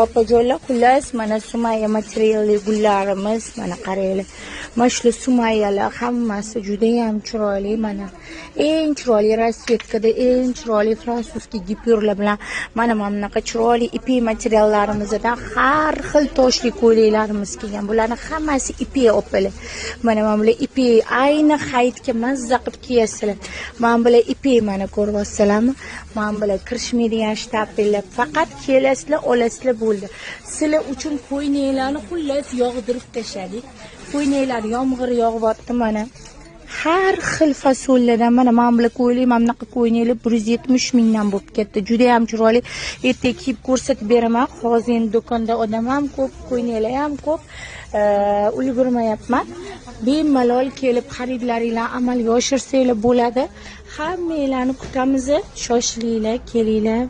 Opajonlar, xullas mana Sumaya materialli gullarimiz, mana qaranglar. Mana shu Sumayalar hammasi juda ham chiroyli, mana eng chiroyli rasvetkada, eng chiroyli fransuskiy gipyurlar bilan mana bunaqa chiroyli ipek materiallarimizdan har xil toshli ko'ylaklarimiz kelgan. Bularning hammasi ipek opalar. Mana bular ipek, ayni hayitga mazza qilib kiyasizlar. Mana bular ipek, mana ko'ryapsizlarmi? Mana bular kirishmaydigan shtapellar. Faqat kelasizlar, olasizlar bo'ldi. Sizlar uchun ko'ylaklarni xullas yog'dirib tashladik. Ko'ylaklar yomg'ir yog'yapti mana. Har xil fasollardan mana bular ko'ylak, mana bunaqa ko'ylaklar 170 mingdan bo'lib ketdi. Juda ham chiroyli. Ertaga kiyib ko'rsatib beraman. Hozir endi do'konda odam ham ko'p, ko'ylaklar ham ko'p. Ulgurmayapman. Bemalol kelib xaridlaringlarni amalga oshirsanglar bo'ladi. Hammanglarni kutamiz. Shoshilinglar, kelinglar.